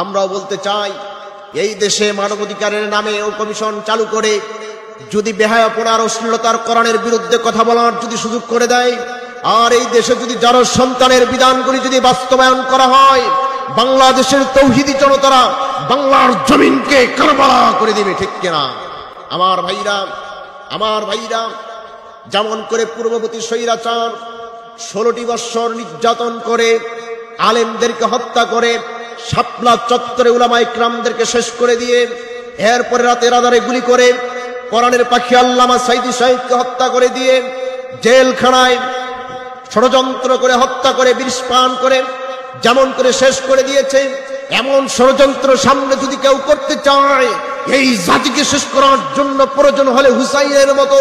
আমরাও বলতে চাই, এই দেশে মানবাধিকারের নামে ও কমিশন চালু করে যদি বেহায়াপনার অশ্লীলতার কোরআনের বিরুদ্ধে কথা বলার যদি সুযোগ করে দেয়, আর এই দেশে যদি যার সন্তানের বিধানগুলি যদি বাস্তবায়ন করা হয়, বাংলাদেশের তৌহিদি জনতারা বাংলার জমিনকে কারবালা করে দিবে, ঠিক কিনা? আমার ভাইরা, যেমন করে পূর্ববর্তী স্বৈরাচার 16টি বৎসর নির্যাতন করে আলেমদেরকে হত্যা করে শাপলা চত্বরে উলামায়ে কিরামদেরকে শেষ করে দিয়ে এরপরে রাতের আধারে গুলি করে কোরআনের পাখি আল্লামা সাইদি সাহেবকে হত্যা করে দিয়ে জেলখানায় ষড়যন্ত্র করে হত্যা করে বিষ পান করে যেমন করে শেষ করে দিয়েছে, এমন ষড়যন্ত্র সামনে যদি কেউ করতে চায়, এই জাতিকে শেষ করার জন্য প্রয়োজন হলে হুসাইনের মতো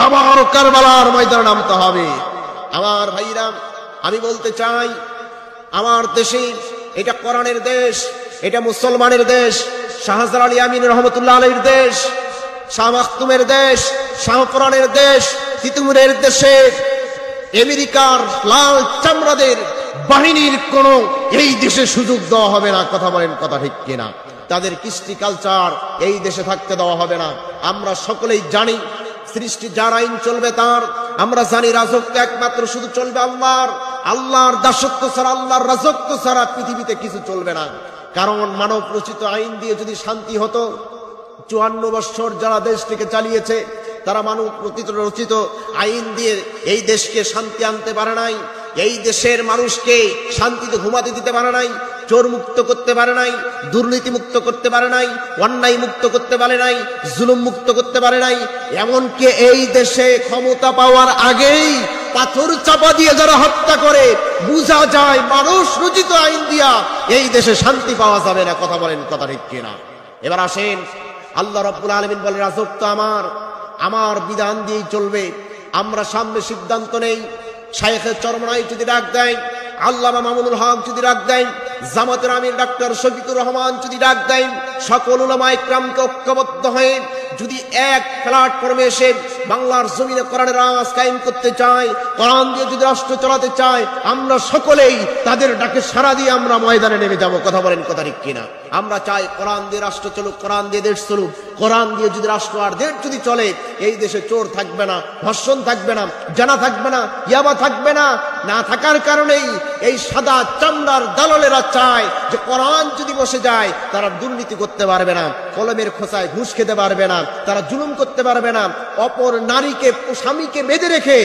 আবার কারবালার ময়দানে নামতে হবে। আমার ভাইরা, আমি বলতে চাই, আমার দেশে এটা কোরআনের দেশ, এটা মুসলমানের দেশ, শাহজালাল আলী আমিন রহমতুল্লাহ আলাইহির দেশ, শাহ মাখতুমের দেশ, শাহ কোরআনের দেশ, তিতুমিরের দেশে আমেরিকার লাল চামড়াদের বাহিনীর কোন এই দেশে সুযোগ দেওয়া হবে না। কথা বলেন, কথা ঠিক কিনা? তাদের কৃষ্টি কালচার এই দেশে থাকতে দেওয়া হবে না। আমরা সকলেই জানি সৃষ্টি যার আইন চলবে তার। আমরা জানি রাজত্ব একমাত্র শুধু চলবে আল্লাহর দাসত্ব ছাড়া, আল্লাহর রাজত্ব ছাড়া পৃথিবীতে কিছু চলবে না। কারণ মানব রচিত আইন দিয়ে যদি শান্তি হতো, 54 বৎসর যারা দেশটিকে চালিয়েছে তারা মানব রচিত আইন দিয়ে এই দেশকে শান্তি আনতে পারে নাই, এই দেশের মানুষকে শান্তিতে ঘুমাতে দিতে পারে নাই, চোর মুক্ত করতে পারে নাই, দুর্নীতি মুক্ত করতে পারে নাই, অন্যায় মুক্ত করতে পারে নাই, জুলুম মুক্ত করতে পারে নাই। এমনকি এই দেশে ক্ষমতা পাওয়ার আগেই পাথর চাপা দিয়ে যারা হত্যা করে, বোঝা যায় মানুষ রচিত আইন দিয়া এই দেশে শান্তি পাওয়া যাবে না। কথা বলেন, কথা ঠিক কিনা? এবার আসেন, আল্লাহ রাব্বুল আলামিন বলে রাজত্ব আমার বিধান দিয়েই চলবে। আমরা সামনে সিদ্ধান্ত নেই, শায়েখে চরমনাই যদি ডাক দেয়, আল্লামা মামুনুল হক যদি ডাক দেন, জামাতের আমির ডাক্তার শফিকুর রহমান যদি ডাক দেন, সকল উলামায়ে কিরামকে ঐক্যবদ্ধ হয়ে যদি এক প্ল্যাটফর্মে এসে বাংলার জমিনে কোরআনের রাজ কায়েম করতে চায়, কোরআন দিয়ে যদি রাষ্ট্র চালাতে চায়, আমরা সকলেই তাদের ডাকে সাড়া দিয়ে আমরা ময়দানে নেমে যাব। কথা বলেন, কথা ঠিক কিনা? আমরা চাই কোরআন দিয়ে রাষ্ট্র চলুক, কোরআন দিয়ে দেশ চলুক। কোরআন দিয়ে যদি রাষ্ট্র আর দেশ যদি চলে, এই দেশে চোর থাকবে না, ধর্ষণ থাকবে না, জানা থাকবে না, ইয়াবা থাকবে না। না থাকার কারণেই এই সাদা চামড়ার দালালেরা চায় যে কোরআন যদি বসে যায়, তারা দুর্নীতি করতে পারবে না, কলমের খোঁচায় ঘুষ খেতে পারবে না, তারা জুলুম করতে পারবে না, অপর নারীকে স্বামীকে বেঁধে রেখে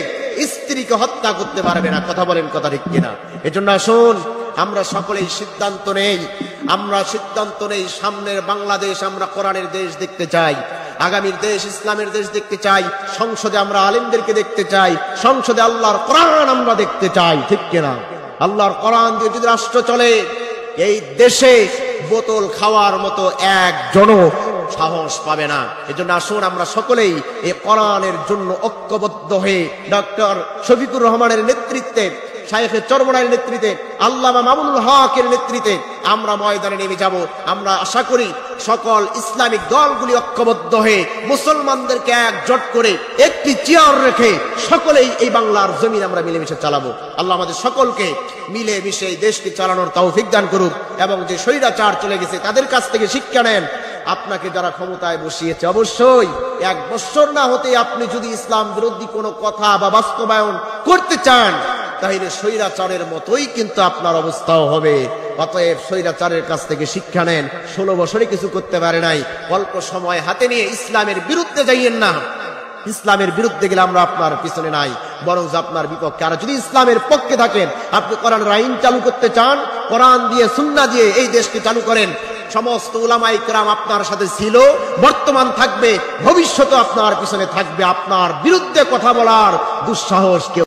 স্ত্রীকে হত্যা করতে পারবে না। কথা বলেন, কথা ঠিক কিনা? এজন্য আসুন আমরা সকলেই সিদ্ধান্ত নেই, সামনের বাংলাদেশ আমরা কোরআনের দেশ দেখতে চাই, আগামীর দেশ ইসলামের দেশ দেখতে চাই, সংসদে আমরা আলেমদেরকে দেখতে চাই, সংসদে আল্লাহর কোরআন আমরা দেখতে চাই, ঠিক কিনা? আল্লাহর কোরআন দিয়ে যদি রাষ্ট্র চলে, এই দেশে বোতল খাওয়ার মতো একজনও সাহস পাবে না। এজন্য আসুন আমরা সকলেই এই কোরআনের জন্য ঐক্যবদ্ধ হয়ে ডক্টর শফিকুর রহমানের নেতৃত্বে, শায়েখে চরমনাইয়ের নেতৃত্বে, আল্লামা মামুনুল হকের নেতৃত্বে আমরা ময়দানে নেমে যাব। আমরা আশা করি সকল ইসলামিক দলগুলি ঐক্যবদ্ধ হয়ে মুসলমানদেরকে একজোট করে একটি চেয়ার রেখে সকলেই এই বাংলার জমিন আমরা মিলেমিশে চালাবো। আল্লাহ আমাদের সকলকে মিলে মিশে এই দেশকে চালানোর তৌফিক দান করুক, এবং যে স্বৈরাচার চলে গেছে তাদের কাছ থেকে শিক্ষা নেন। আপনাকে যারা ক্ষমতায় বসিয়েছে, অবশ্যই 1 বছর না হতে আপনি যদি ইসলাম বিরোধী কোনো কথা বা বাস্তবায়ন করতে চান, তাহলে স্বৈরাচারের মতোই কিন্তু আপনার অবস্থাও হবে। অতএব স্বৈরাচারের কাছ থেকে শিক্ষা নেন। 16 বছরে কিছু করতে পারে নাই, অল্প সময় হাতে নিয়ে ইসলামের বিরুদ্ধে যাইয়েন না। ইসলামের বিরুদ্ধে গেলে আমরা আপনার পিছনে নাই, বরং আপনার বিপক্ষে। আর যদি ইসলামের পক্ষে থাকেন, আপনি কোরআনের আইন চালু করতে চান, কোরআন দিয়ে সুন্নাহ দিয়ে এই দেশকে চালু করেন, সমস্ত উলামায়ে কিরাম আপনার সাথে ছিল, বর্তমান থাকবে, ভবিষ্যতে আপনার পিছনে থাকবে। আপনার বিরুদ্ধে কথা বলার দুঃসাহস কেউ